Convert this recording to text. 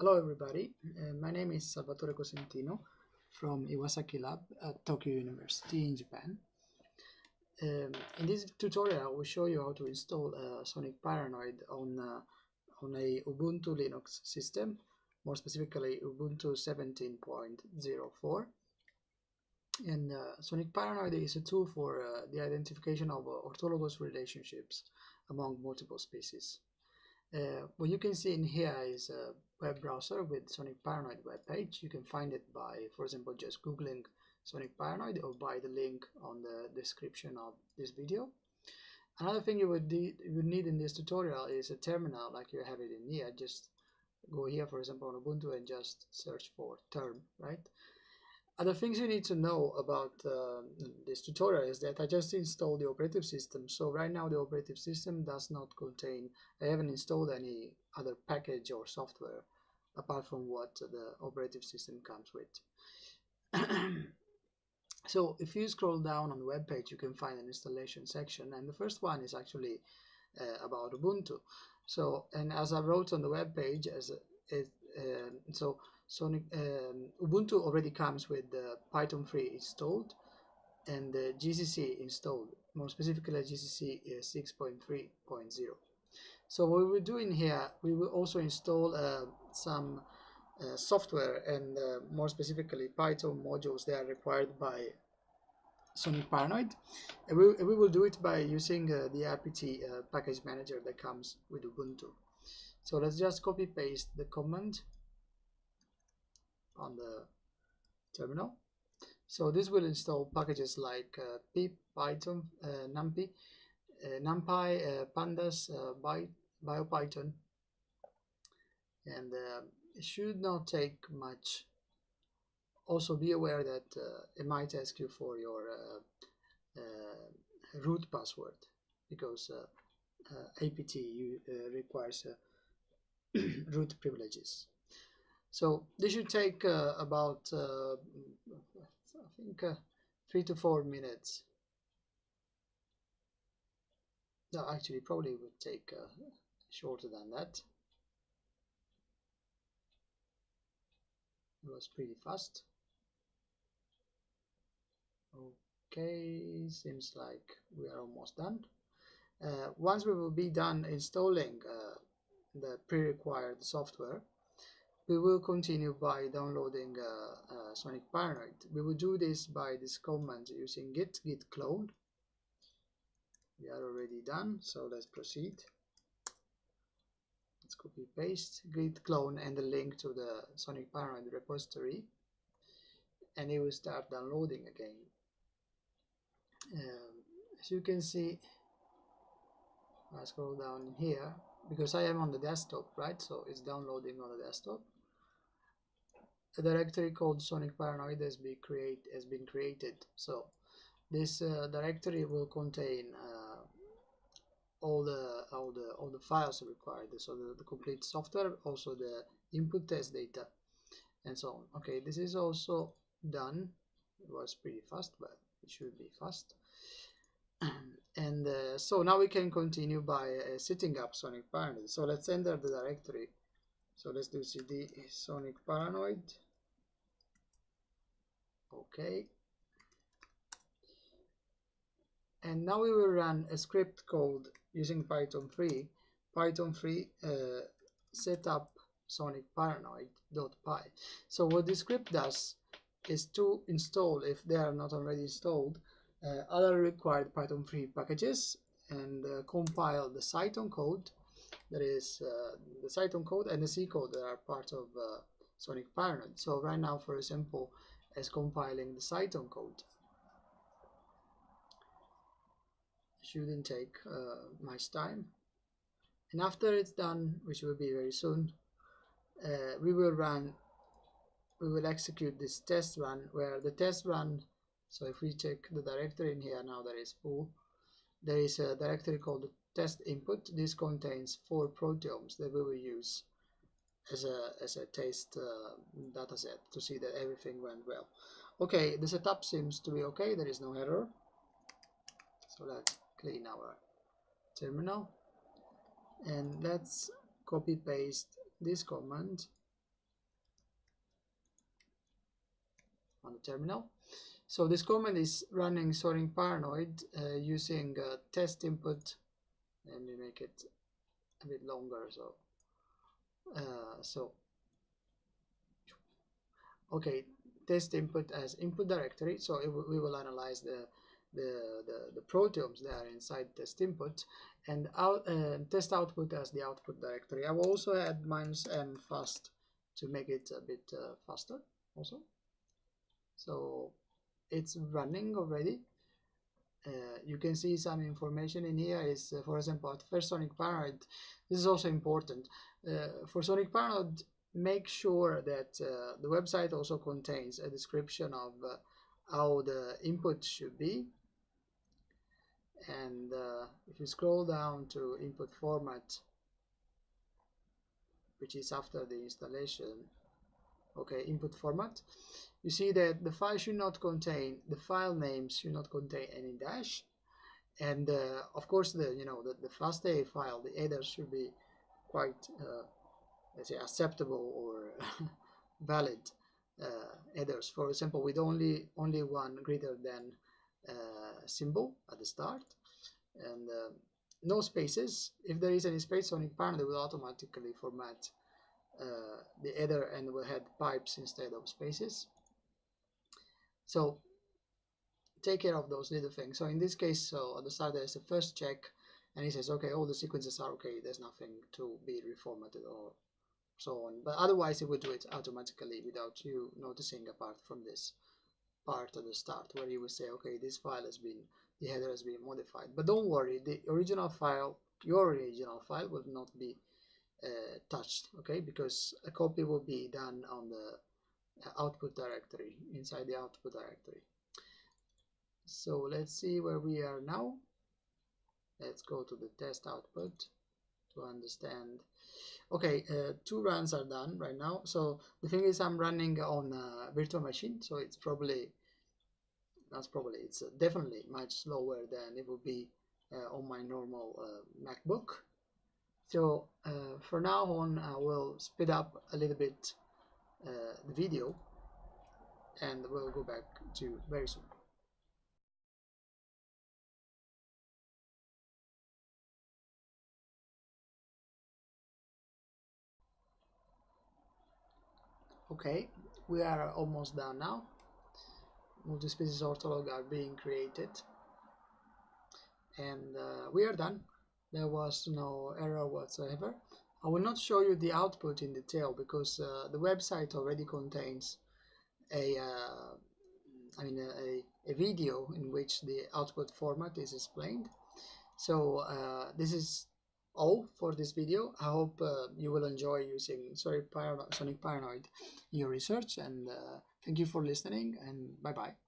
Hello everybody, my name is Salvatore Cosentino from Iwasaki Lab at Tokyo University in Japan. In this tutorial I will show you how to install SonicParanoid on a Ubuntu Linux system, more specifically Ubuntu 17.04. And SonicParanoid is a tool for the identification of orthologous relationships among multiple species. What you can see in here is a web browser with SonicParanoid web page. You can find it by, for example, just googling SonicParanoid or by the link on the description of this video. Another thing you would need in this tutorial is a terminal like you have it in here. Just go here, for example, on Ubuntu and just search for term, right? Other things you need to know about this tutorial is that I just installed the operative system. So right now the operative system does not contain, I haven't installed any other package or software apart from what the operative system comes with. So if you scroll down on the web page, you can find an installation section, and the first one is actually about Ubuntu. So, and as I wrote on the web page, Ubuntu already comes with the Python 3 installed and the GCC installed, more specifically GCC 6.3.0. So what we're doing here, we will also install some software and more specifically Python modules that are required by SonicParanoid. And we will do it by using the RPT package manager that comes with Ubuntu. So let's just copy paste the command on the terminal. So this will install packages like pip, Python, NumPy, pandas, BioPython, and it should not take much. Also be aware that it might ask you for your root password because APT requires root privileges. So this should take about I think 3 to 4 minutes. No, actually probably would take shorter than that. It was pretty fast. Okay, seems like we are almost done. Once we will be done installing the pre-required software, we will continue by downloading SonicParanoid. We will do this by this command using git clone. We are already done, so let's proceed. Let's copy paste git clone and the link to the SonicParanoid repository, and it will start downloading again. As you can see, I scroll down here because I am on the desktop, right? So it's downloading on the desktop. A directory called SonicParanoid has been created. So this directory will contain all the files required. So the complete software, also the input test data, and so on. Okay, this is also done. It was pretty fast, but it should be fast. And so now we can continue by setting up SonicParanoid. So let's enter the directory. So let's do cd SonicParanoid. Okay. And now we will run a script called using Python 3 setup SonicParanoid.py. So what this script does is to install, if they are not already installed, other required Python 3 packages and compile the Cython code, that is the Cython code and the C code that are part of SonicParanoid. So right now, for example, as compiling the Cython code. Shouldn't take much time. And after it's done, which will be very soon, we will execute this test run, where the test run, so if we check the directory in here now that is full, there is a directory called the test input. This contains 4 proteomes that we will use as a test data set to see that everything went well. Okay, the setup seems to be okay, there is no error. So let's clean our terminal and let's copy paste this command on the terminal. So this command is running SonicParanoid using test input. Let me make it a bit longer. Okay, test input as input directory. So we will analyze the proteomes that are inside test input, and test output as the output directory. I will also add -m fast to make it a bit faster also. So it's running already. You can see some information in here is, for example, at first SonicParanoid. This is also important. For SonicParanoid, make sure that the website also contains a description of how the input should be. And if you scroll down to input format, which is after the installation, okay, input format, you see that the file should not contain, the file names should not contain any dash, and of course the FastA file, the header should be quite let's say acceptable or valid headers. For example, with only one greater than symbol at the start, and no spaces. If there is any space, SonicParanoid will automatically format the header and will have pipes instead of spaces. So take care of those little things. So in this case, so at the start there's a first check, and he says, okay, all the sequences are okay, there's nothing to be reformatted or so on. But otherwise it will do it automatically without you noticing, apart from this part at the start where you will say, okay, this file has been, the header has been modified. But don't worry, the original file, your original file, will not be touched, okay, because a copy will be done on the output directory, inside the output directory. So let's see where we are now. Let's go to the test output to understand. Okay, 2 runs are done right now. So the thing is, I'm running on a virtual machine, so it's it's definitely much slower than it would be on my normal MacBook. So for now on, I will speed up a little bit the video, and we'll go back to very soon. Okay, we are almost done now. Multi-species ortholog are being created, and we are done. There was no error whatsoever. I will not show you the output in detail because the website already contains a video in which the output format is explained. So this is all for this video. I hope you will enjoy using SonicParanoid in your research, and thank you for listening, and bye bye.